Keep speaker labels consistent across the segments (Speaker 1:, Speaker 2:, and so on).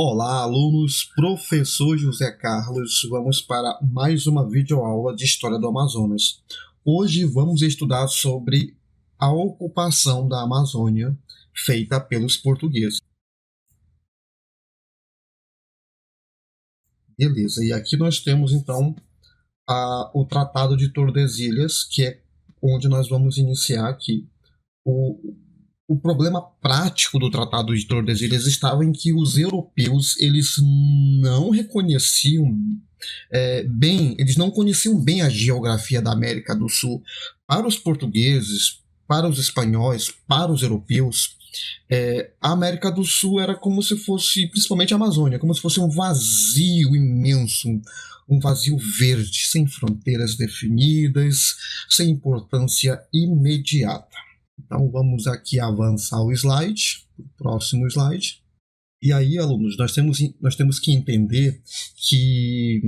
Speaker 1: Olá, alunos, professor José Carlos, vamos para mais uma videoaula de História do Amazonas. Hoje vamos estudar sobre a ocupação da Amazônia feita pelos portugueses. Beleza, e aqui nós temos então o Tratado de Tordesilhas, que é onde nós vamos iniciar aqui. O problema prático do Tratado de Tordesilhas estava em que os europeus eles não reconheciam eles não conheciam bem a geografia da América do Sul. Para os portugueses, para os espanhóis, para os europeus, a América do Sul era como se fosse, principalmente a Amazônia, como se fosse um vazio imenso, um vazio verde, sem fronteiras definidas, sem importância imediata. Então vamos aqui avançar o slide, o próximo slide. E aí, alunos, nós temos que entender que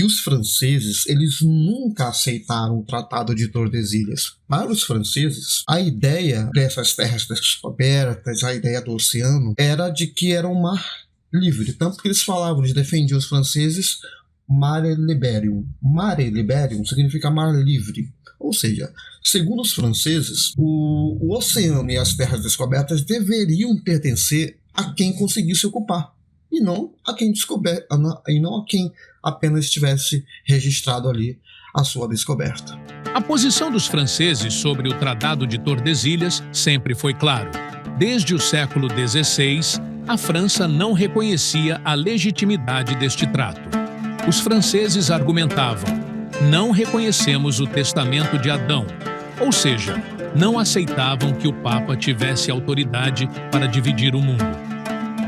Speaker 1: os franceses eles nunca aceitaram o Tratado de Tordesilhas. Para os franceses, a ideia dessas terras descobertas, a ideia do oceano, era de que era um mar livre. Tanto que eles falavam, eles defendiam os franceses mare liberum. Mare liberum significa mar livre. Ou seja, segundo os franceses, o oceano e as terras descobertas deveriam pertencer a quem conseguisse ocupar, e não a quem apenas tivesse registrado ali a sua descoberta.
Speaker 2: A posição dos franceses sobre o Tratado de Tordesilhas sempre foi clara. Desde o século XVI, a França não reconhecia a legitimidade deste trato. Os franceses argumentavam: não reconhecemos o testamento de Adão, ou seja, não aceitavam que o Papa tivesse autoridade para dividir o mundo.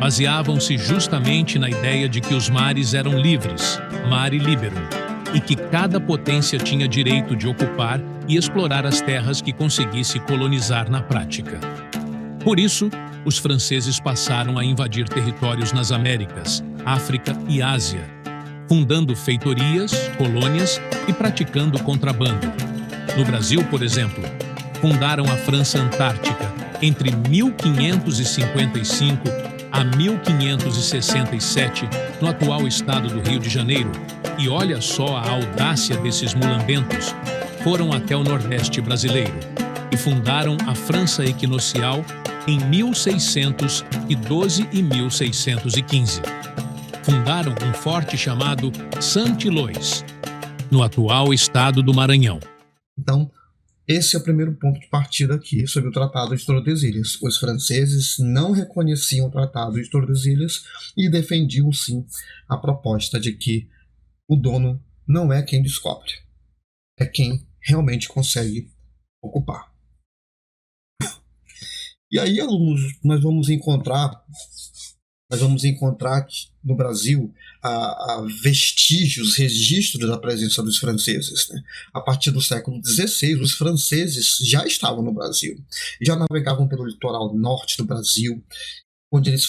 Speaker 2: Baseavam-se justamente na ideia de que os mares eram livres, mare liberum, e que cada potência tinha direito de ocupar e explorar as terras que conseguisse colonizar na prática. Por isso, os franceses passaram a invadir territórios nas Américas, África e Ásia, fundando feitorias, colônias e praticando contrabando. No Brasil, por exemplo, fundaram a França Antártica entre 1555 a 1567, no atual estado do Rio de Janeiro. E olha só a audácia desses mulambentos. Foram até o Nordeste brasileiro e fundaram a França Equinocial em 1612 e 1615. Fundaram um forte chamado Saint-Éloi, no atual estado do Maranhão.
Speaker 1: Então, esse é o primeiro ponto de partida aqui sobre o Tratado de Tordesilhas. Os franceses não reconheciam o Tratado de Tordesilhas e defendiam, sim, a proposta de que o dono não é quem descobre, é quem realmente consegue ocupar. E aí, alunos, nós vamos encontrar aqui no Brasil vestígios, registros da presença dos franceses. Né? A partir do século XVI, os franceses já estavam no Brasil, já navegavam pelo litoral norte do Brasil, onde eles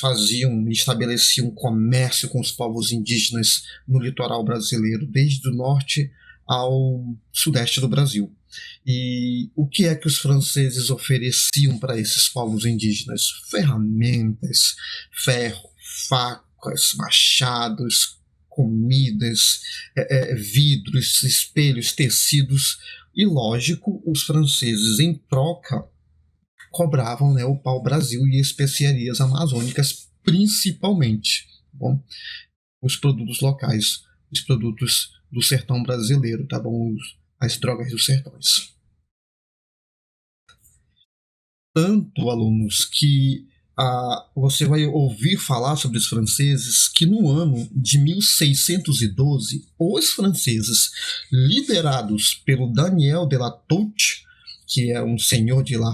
Speaker 1: estabeleciam comércio com os povos indígenas no litoral brasileiro, desde o norte ao sudeste do Brasil. E o que é que os franceses ofereciam para esses povos indígenas? Ferramentas, ferro, facas, machados, comidas, vidros, espelhos, tecidos. E, lógico, os franceses, em troca, cobravam, né, o pau-brasil e especiarias amazônicas, principalmente. Bom, os produtos locais, os produtos do sertão brasileiro, tá bom? As drogas dos sertões. Tanto, alunos, que você vai ouvir falar sobre os franceses que no ano de 1612, os franceses, liderados pelo Daniel de la Touche, que é um senhor de la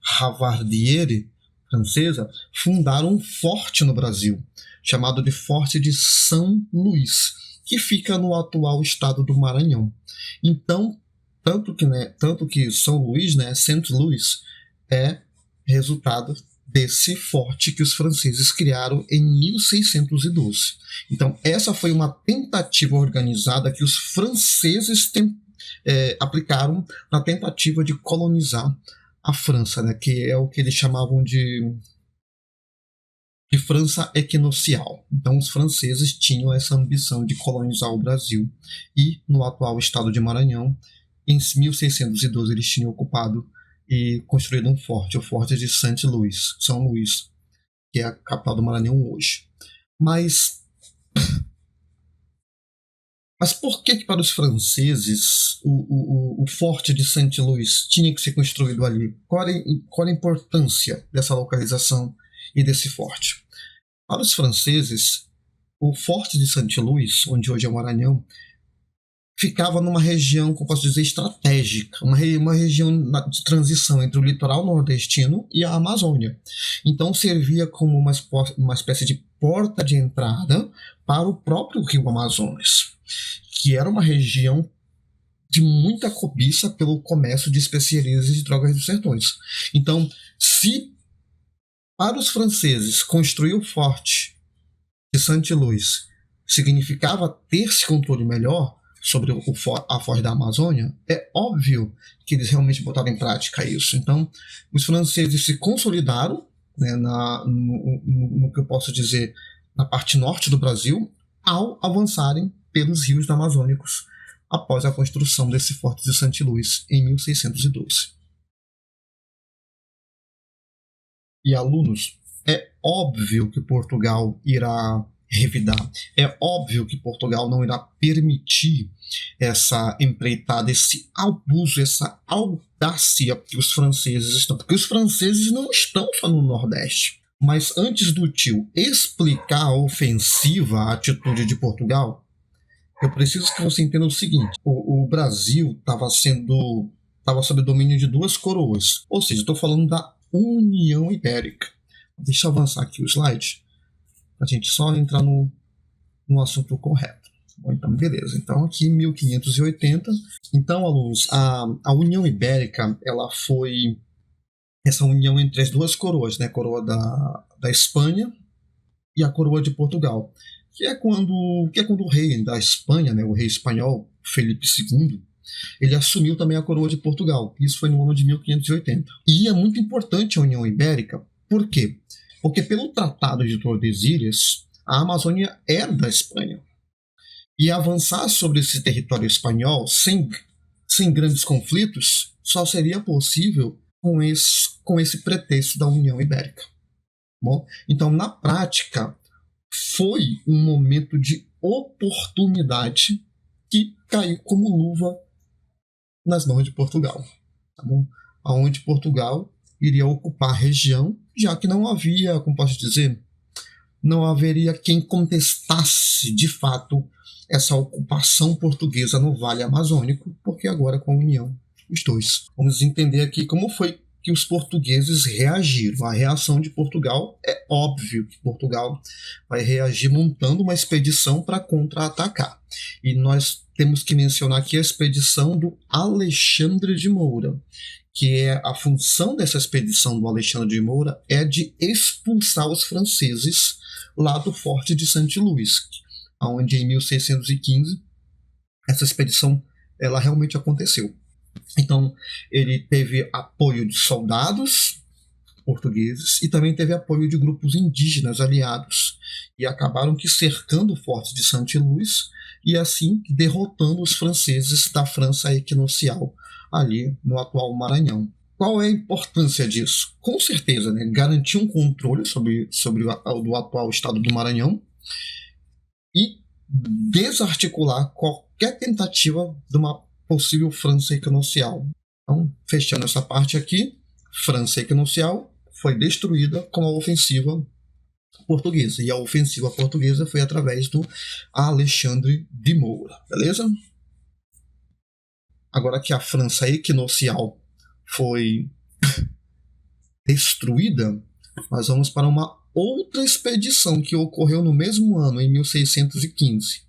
Speaker 1: Ravardieres francesa, fundaram um forte no Brasil, chamado de Forte de São Luís, que fica no atual estado do Maranhão. Então, tanto que São Luís, né, Saint Louis, é resultado desse forte que os franceses criaram em 1612. Então, essa foi uma tentativa organizada que os franceses aplicaram na tentativa de colonizar a França, né, que é o que eles chamavam de de França Equinocial. Então, os franceses tinham essa ambição de colonizar o Brasil. E, no atual estado de Maranhão, em 1612, eles tinham ocupado e construído um forte, o Forte de São Luís, que é a capital do Maranhão hoje. Mas por que para os franceses o Forte de Saint-Louis tinha que ser construído ali? Qual a importância dessa localização e desse forte? Para os franceses, o Forte de Saint-Louis, onde hoje é o Maranhão, ficava numa região, como posso dizer, estratégica, uma região de transição entre o litoral nordestino e a Amazônia. Então servia como uma espécie de porta de entrada para o próprio rio Amazonas, que era uma região de muita cobiça pelo comércio de especiarias e de drogas dos sertões. Então, se para os franceses construir o forte de Saint-Louis significava ter esse controle melhor sobre a foz da Amazônia, é óbvio que eles realmente botaram em prática isso. Então, os franceses se consolidaram, né, no que eu posso dizer, na parte norte do Brasil, ao avançarem pelos rios amazônicos após a construção desse Forte de Saint-Louis em 1612. E, alunos, é óbvio que Portugal irá revidar. É óbvio que Portugal não irá permitir essa empreitada, esse abuso, essa audácia que os franceses estão. Porque os franceses não estão só no Nordeste. Mas antes do tio explicar a ofensiva, a atitude de Portugal, eu preciso que você entenda o seguinte. O Brasil estava sob domínio de duas coroas. Ou seja, estou falando da União Ibérica. Deixa eu avançar aqui o slide, a gente só entrar no assunto correto. Bom, então, beleza. Então, aqui em 1580. Então, alunos, a União Ibérica, ela foi essa união entre as duas coroas, né? A coroa da Espanha e a coroa de Portugal. Que é quando o rei da Espanha, né, o rei espanhol, Felipe II, ele assumiu também a coroa de Portugal. Isso foi no ano de 1580. E é muito importante a União Ibérica. Por quê? Porque pelo Tratado de Tordesilhas, a Amazônia era da Espanha. E avançar sobre esse território espanhol sem grandes conflitos só seria possível com esse pretexto da União Ibérica. Bom, então, na prática, foi um momento de oportunidade que caiu como luva nas mãos de Portugal. Tá bom? Onde Portugal iria ocupar a região, já que não havia, como posso dizer, não haveria quem contestasse de fato essa ocupação portuguesa no Vale Amazônico, porque agora com a União, os dois. Vamos entender aqui como foi que os portugueses reagiram. A reação de Portugal, é óbvio que Portugal vai reagir montando uma expedição para contra-atacar. E nós temos que mencionar aqui a expedição do Alexandre de Moura, que é a função dessa expedição do Alexandre de Moura é de expulsar os franceses lá do Forte de Saint-Louis, onde em 1615 essa expedição ela realmente aconteceu. Então ele teve apoio de soldados portugueses e também teve apoio de grupos indígenas aliados e acabaram que cercando o Forte de Saint-Louis e assim derrotando os franceses da França Equinocial ali no atual Maranhão. Qual é a importância disso? Com certeza, né? Garantir um controle sobre o atual estado do Maranhão e desarticular qualquer tentativa de uma possível França Equinocial. Então, fechando essa parte aqui, França Equinocial foi destruída com a ofensiva portuguesa. E a ofensiva portuguesa foi através do Alexandre de Moura. Beleza? Agora que a França Equinocial foi destruída, nós vamos para uma outra expedição que ocorreu no mesmo ano, em 1615,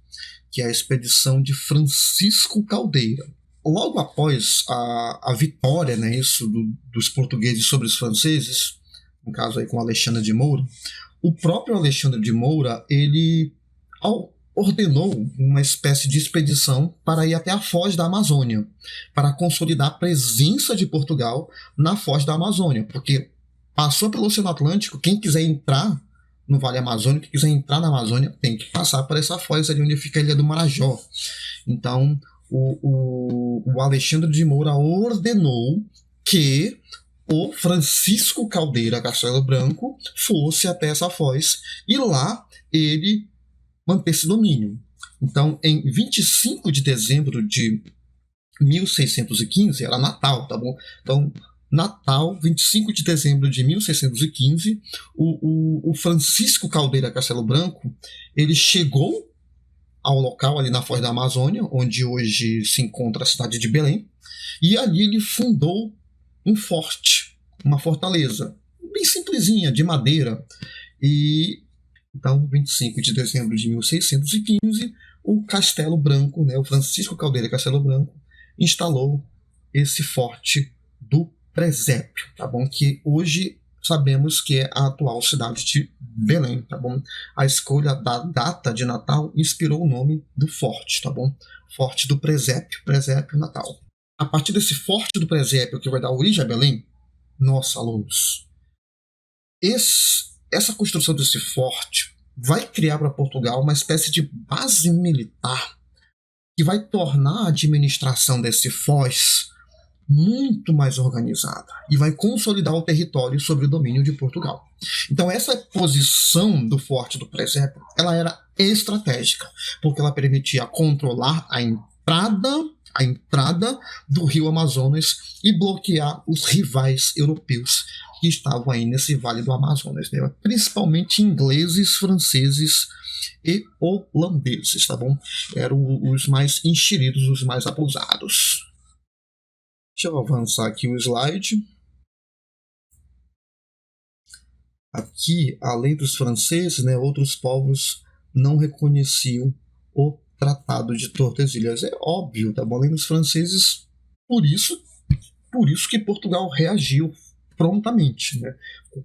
Speaker 1: que é a expedição de Francisco Caldeira. Logo após a vitória, né, dos portugueses sobre os franceses, no caso aí com Alexandre de Moura, o próprio Alexandre de Moura, ele ordenou uma espécie de expedição para ir até a foz da Amazônia, para consolidar a presença de Portugal na foz da Amazônia, porque passou pelo Oceano Atlântico, quem quiser entrar no Vale Amazônico, que quiser entrar na Amazônia, tem que passar por essa foz ali onde fica a Ilha do Marajó. Então, o Alexandre de Moura ordenou que o Francisco Caldeira Castelo Branco fosse até essa foz e lá ele mantesse domínio. Então, em 25 de dezembro de 1615, era Natal, tá bom? Então, Natal, 25 de dezembro de 1615, o Francisco Caldeira Castelo Branco, ele chegou ao local ali na Foz da Amazônia, onde hoje se encontra a cidade de Belém, e ali ele fundou um forte, uma fortaleza, bem simplesinha, de madeira. E então, 25 de dezembro de 1615, o Castelo Branco, né, o Francisco Caldeira Castelo Branco, instalou esse forte do Presépio, tá bom? Que hoje sabemos que é a atual cidade de Belém, tá bom? A escolha da data de Natal inspirou o nome do forte, tá bom? Forte do Presépio, Presépio Natal. A partir desse forte do Presépio que vai dar origem a Belém, nossa, alunos, essa construção desse forte vai criar para Portugal uma espécie de base militar que vai tornar a administração desse foz muito mais organizada e vai consolidar o território sob o domínio de Portugal. Então essa posição do Forte do Presépio, ela era estratégica, porque ela permitia controlar a entrada do rio Amazonas e bloquear os rivais europeus que estavam aí nesse vale do Amazonas, né? Principalmente ingleses, franceses e holandeses, tá bom? Eram os mais enxeridos, os mais abusados. Deixa eu avançar aqui o slide. Aqui, além dos franceses, né, outros povos não reconheciam o Tratado de Tordesilhas. É óbvio, tá bom? Além dos franceses, por isso que Portugal reagiu prontamente, né?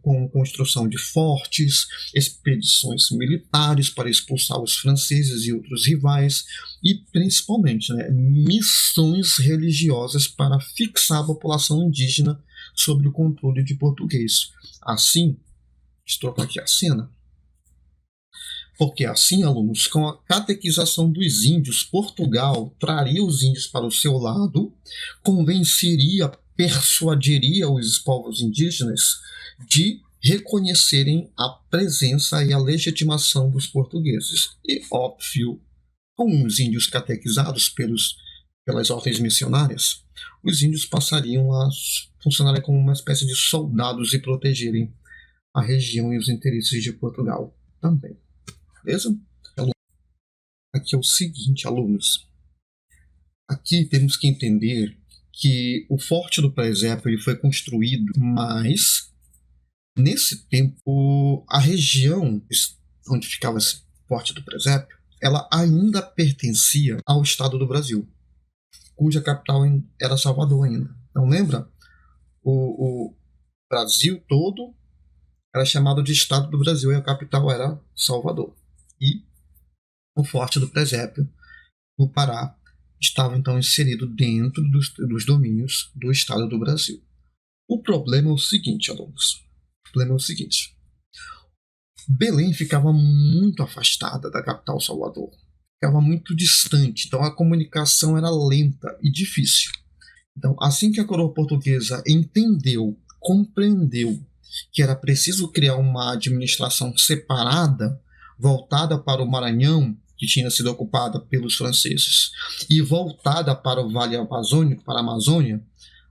Speaker 1: Com a construção de fortes, expedições militares para expulsar os franceses e outros rivais, e principalmente, né, missões religiosas para fixar a população indígena sob o controle de português. Assim, estou aqui a cena, porque assim, alunos, com a catequização dos índios, Portugal traria os índios para o seu lado, convenceria, persuadiria os povos indígenas de reconhecerem a presença e a legitimação dos portugueses. E, óbvio, com os índios catequizados pelas ordens missionárias, os índios passariam a funcionar como uma espécie de soldados e protegerem a região e os interesses de Portugal também. Beleza? Aqui é o seguinte, alunos. Aqui temos que entender que o Forte do Presépio ele foi construído, mas nesse tempo a região onde ficava esse Forte do Presépio, ela ainda pertencia ao Estado do Brasil, cuja capital era Salvador ainda. Então lembra? O Brasil todo era chamado de Estado do Brasil e a capital era Salvador. E o Forte do Presépio, no Pará, estava então inserido dentro dos domínios do Estado do Brasil. O problema é o seguinte, alunos. O problema é o seguinte. Belém ficava muito afastada da capital Salvador. Ficava muito distante, então a comunicação era lenta e difícil. Então, assim que a coroa portuguesa entendeu, compreendeu que era preciso criar uma administração separada, voltada para o Maranhão, que tinha sido ocupada pelos franceses, e voltada para o Vale Amazônico, para a Amazônia,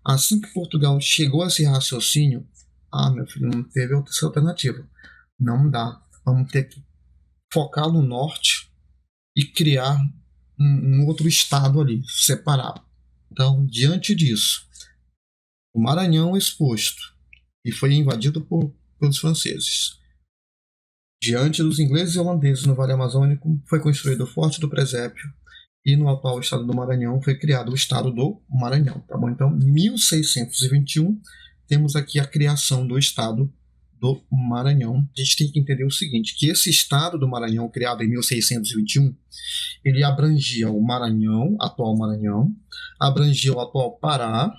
Speaker 1: assim que Portugal chegou a esse raciocínio, meu filho, não teve outra alternativa. Não dá. Vamos ter que focar no norte e criar um outro estado ali, separado. Então, diante disso, o Maranhão exposto e foi invadido pelos franceses. Diante dos ingleses e holandeses no Vale Amazônico, foi construído o Forte do Presépio e no atual estado do Maranhão foi criado o estado do Maranhão. Tá bom? Então, 1621, temos aqui a criação do estado do Maranhão. A gente tem que entender o seguinte, que esse estado do Maranhão, criado em 1621, ele abrangia o Maranhão, atual Maranhão, abrangia o atual Pará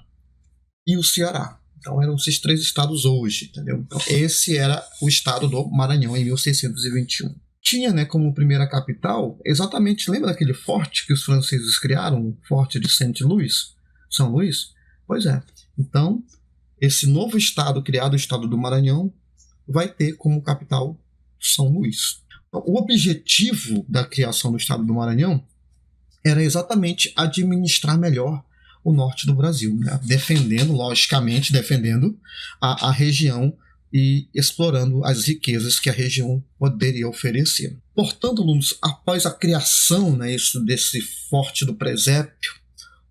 Speaker 1: e o Ceará. Então eram esses 3 estados hoje, entendeu? Então esse era o estado do Maranhão em 1621. Tinha, né, como primeira capital, exatamente, lembra daquele forte que os franceses criaram, o forte de Saint-Louis, São Luís? Pois é. Então, esse novo estado criado, o estado do Maranhão, vai ter como capital São Luís. Então, o objetivo da criação do estado do Maranhão era exatamente administrar melhor o norte do Brasil, né? Logicamente, defendendo a região e explorando as riquezas que a região poderia oferecer. Portanto, alunos, após a criação, né, desse forte do presépio,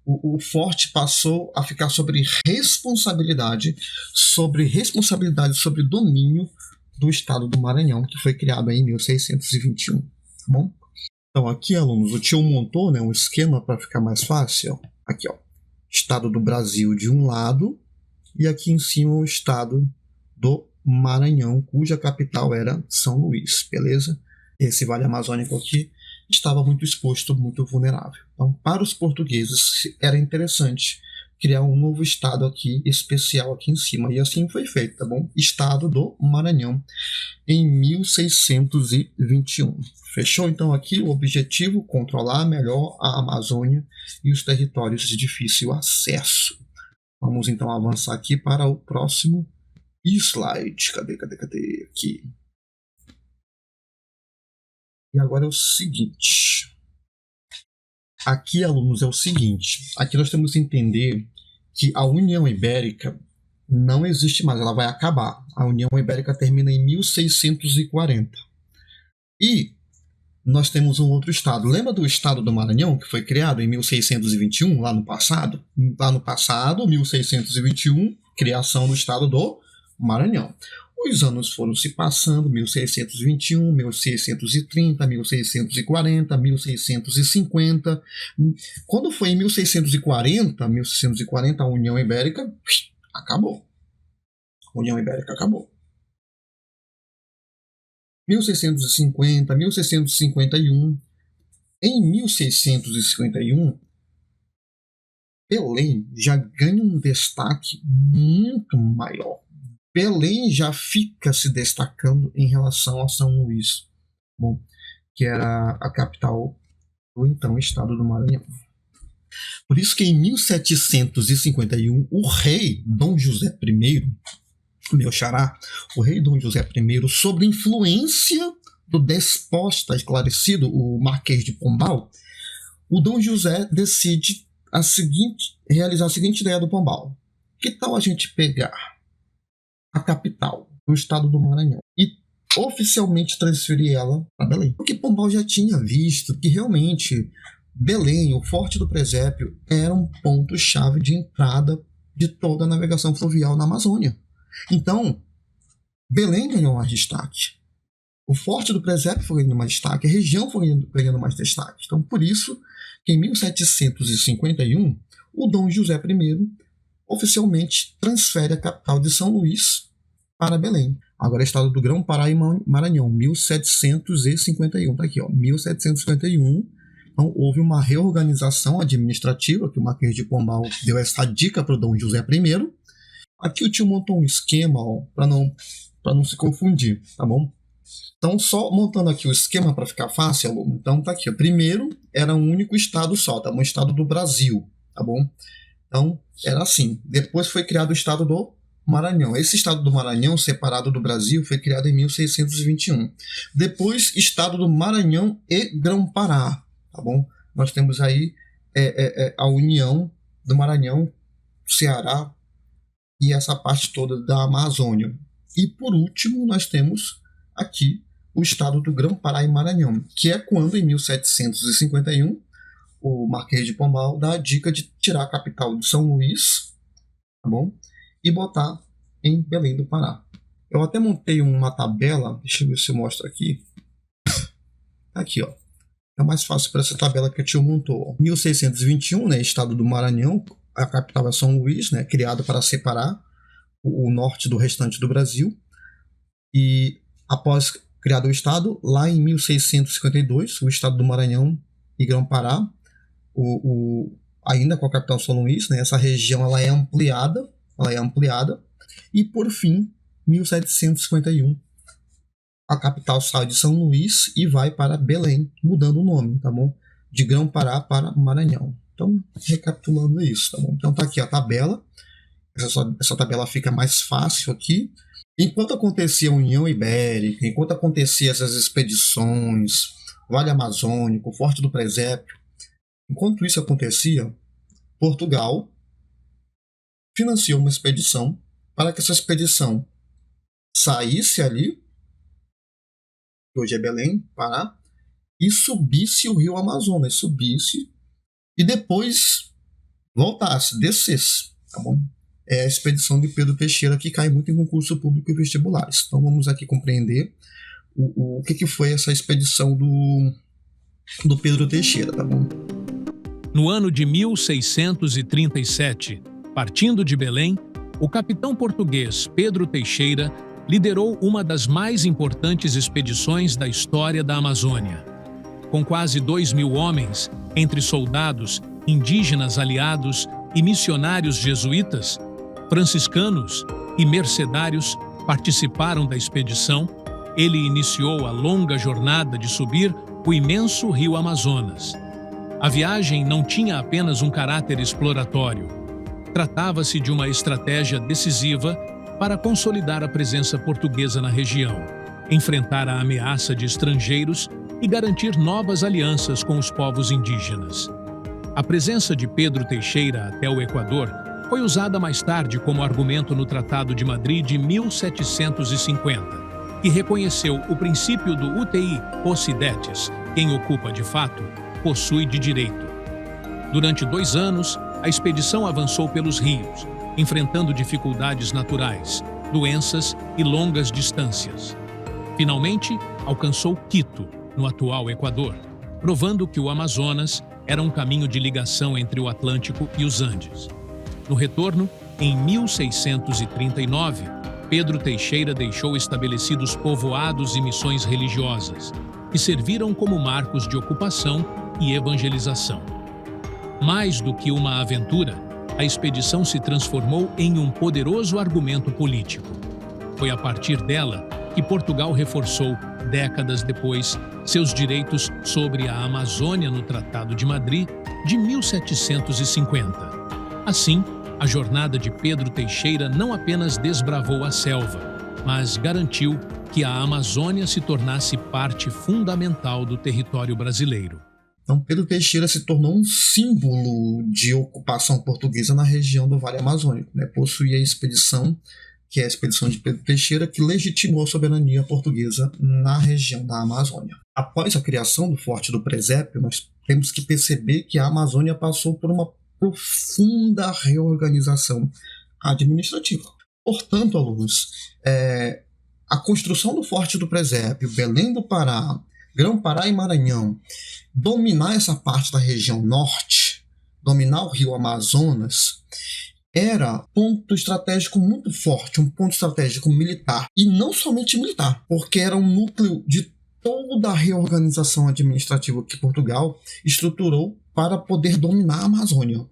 Speaker 1: o forte passou a ficar sobre responsabilidade sobre domínio do estado do Maranhão, que foi criado em 1621. Tá bom? Então aqui, alunos, o tio montou, né, um esquema para ficar mais fácil. Aqui, ó, estado do Brasil de um lado e aqui em cima o estado do Maranhão, cuja capital era São Luís, beleza? Esse Vale Amazônico aqui estava muito exposto, muito vulnerável. Então, para os portugueses, era interessante criar um novo estado aqui, especial aqui em cima. E assim foi feito, tá bom? Estado do Maranhão, em 1621. Fechou? Então, aqui o objetivo, controlar melhor a Amazônia e os territórios de difícil acesso. Vamos, então, avançar aqui para o próximo slide. Cadê? Aqui. E agora é o seguinte. Aqui, alunos, é o seguinte. Aqui nós temos que entender que a União Ibérica não existe mais, ela vai acabar. A União Ibérica termina em 1640. E nós temos um outro estado. Lembra do estado do Maranhão, que foi criado em 1621, lá no passado? Lá no passado, 1621, criação do estado do Maranhão. Os anos foram se passando, 1621, 1630, 1640, 1650. Quando foi em 1640, a União Ibérica acabou. A União Ibérica acabou. 1650, 1651. Em 1651, Belém já ganha um destaque muito maior. Belém já fica se destacando em relação a São Luís, bom, que era a capital do então estado do Maranhão. Por isso que em 1751, o rei Dom José I, meu xará, o rei Dom José I, sob influência do despota esclarecido, o Marquês de Pombal, o Dom José decide realizar a seguinte ideia do Pombal. Que tal a gente pegar a capital do estado do Maranhão e oficialmente transferir ela para Belém? Porque Pombal já tinha visto que realmente Belém, o Forte do Presépio, era um ponto-chave de entrada de toda a navegação fluvial na Amazônia. Então, Belém ganhou mais destaque. O Forte do Presépio foi ganhando mais destaque, a região foi ganhando mais destaque. Então, por isso que em 1751, o Dom José I oficialmente transfere a capital de São Luís para Belém. Agora é estado do Grão-Pará e Maranhão, 1751. Está aqui, ó, 1751. Então, houve uma reorganização administrativa, que o Marquês de Pombal deu essa dica para o Dom José I. Aqui o tio montou um esquema para não se confundir, tá bom? Então, só montando aqui o esquema para ficar fácil, aluno. Então, tá aqui. Primeiro, era um único estado só, tá bom? O estado do Brasil, tá bom? Então, era assim. Depois foi criado o estado do Maranhão. Esse estado do Maranhão, separado do Brasil, foi criado em 1621. Depois, estado do Maranhão e Grão-Pará, tá bom? Nós temos aí a união do Maranhão, Ceará e essa parte toda da Amazônia. E, por último, nós temos aqui o estado do Grão-Pará e Maranhão, que é quando, em 1751, o Marquês de Pombal dá a dica de tirar a capital de São Luís, tá bom? E botar em Belém do Pará. Eu até montei uma tabela, deixa eu ver se eu mostro aqui. Aqui, ó. É mais fácil para essa tabela que o tio montou. 1621, né, estado do Maranhão, a capital é São Luís, né, criado para separar o norte do restante do Brasil. E após criado o estado, lá em 1652, o estado do Maranhão e Grão-Pará, ainda com a capital São Luís, né, essa região ela é ampliada, E, por fim, 1751, a capital sai de São Luís e vai para Belém, mudando o nome, tá bom? De Grão-Pará para Maranhão. Então, recapitulando isso, tá bom? Então, tá aqui a tabela. Essa tabela fica mais fácil aqui. Enquanto acontecia a União Ibérica, enquanto acontecia essas expedições, Vale Amazônico, Forte do Presépio, enquanto isso acontecia, Portugal financiou uma expedição para que essa expedição saísse ali, que hoje é Belém, Pará, e subisse o rio Amazonas, subisse e depois voltasse, descesse, tá bom? É a expedição de Pedro Teixeira, que cai muito em concurso público e vestibulares. Então vamos aqui compreender o que foi essa expedição do Pedro Teixeira, tá bom?
Speaker 2: No ano de 1637, partindo de Belém, o capitão português Pedro Teixeira liderou uma das mais importantes expedições da história da Amazônia. Com quase 2.000 homens, entre soldados, indígenas aliados e missionários jesuítas, franciscanos e mercedários participaram da expedição. Ele iniciou a longa jornada de subir o imenso rio Amazonas. A viagem não tinha apenas um caráter exploratório. Tratava-se de uma estratégia decisiva para consolidar a presença portuguesa na região, enfrentar a ameaça de estrangeiros e garantir novas alianças com os povos indígenas. A presença de Pedro Teixeira até o Equador foi usada mais tarde como argumento no Tratado de Madrid de 1750, que reconheceu o princípio do utei possidetis, quem ocupa de fato, possui de direito. Durante 2 anos, a expedição avançou pelos rios, enfrentando dificuldades naturais, doenças e longas distâncias. Finalmente, alcançou Quito, no atual Equador, provando que o Amazonas era um caminho de ligação entre o Atlântico e os Andes. No retorno, em 1639, Pedro Teixeira deixou estabelecidos povoados e missões religiosas, que serviram como marcos de ocupação e evangelização. Mais do que uma aventura, a expedição se transformou em um poderoso argumento político. Foi a partir dela que Portugal reforçou, décadas depois, seus direitos sobre a Amazônia no Tratado de Madrid de 1750. Assim, a jornada de Pedro Teixeira não apenas desbravou a selva, mas garantiu que a Amazônia se tornasse parte fundamental do território brasileiro.
Speaker 1: Então, Pedro Teixeira se tornou um símbolo de ocupação portuguesa na região do Vale Amazônico, né? Possuía a expedição, que é a expedição de Pedro Teixeira, que legitimou a soberania portuguesa na região da Amazônia. Após a criação do Forte do Presépio, nós temos que perceber que a Amazônia passou por uma profunda reorganização administrativa. Portanto, alunos, a construção do Forte do Presépio, Belém do Pará, Grão-Pará e Maranhão, dominar essa parte da região norte, dominar o rio Amazonas, era um ponto estratégico muito forte, um ponto estratégico militar. E não somente militar, porque era um núcleo de toda a reorganização administrativa que Portugal estruturou para poder dominar a Amazônia,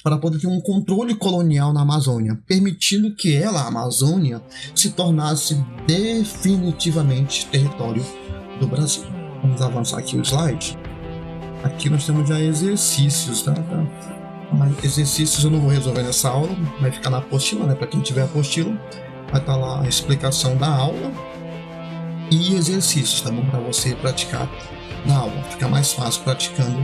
Speaker 1: para poder ter um controle colonial na Amazônia, permitindo que ela, a Amazônia, se tornasse definitivamente território do Brasil. Vamos avançar aqui o slide. Aqui nós temos já exercícios, tá? Mas exercícios eu não vou resolver nessa aula, vai ficar na apostila, né? Para quem tiver a apostila, vai estar lá a explicação da aula e exercícios, tá bom? Para você praticar na aula. Fica mais fácil praticando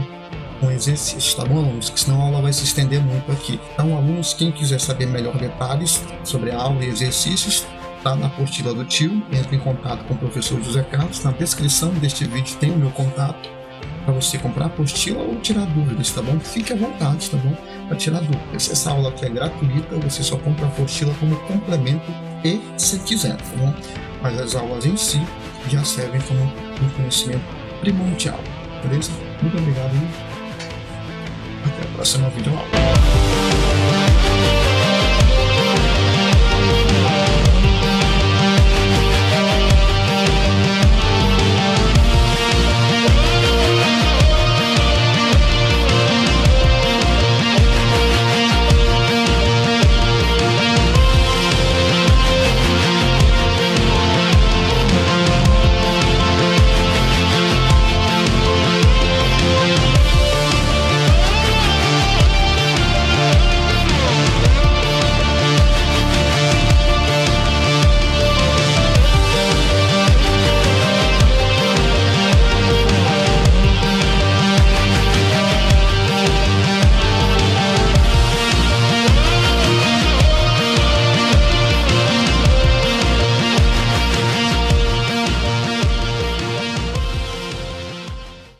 Speaker 1: com exercícios, tá bom, alunos? Porque senão a aula vai se estender muito aqui. Então, alunos, quem quiser saber melhor detalhes sobre a aula e exercícios, tá na apostila do tio, entre em contato com o professor José Carlos. Na descrição deste vídeo tem o meu contato para você comprar a apostila ou tirar dúvidas, tá bom? Fique à vontade, tá bom? Para tirar dúvidas. Essa aula aqui é gratuita, você só compra a apostila como complemento e se quiser, tá bom? Mas as aulas em si já servem como um conhecimento primordial, beleza? Muito obrigado e até a próxima videoaula.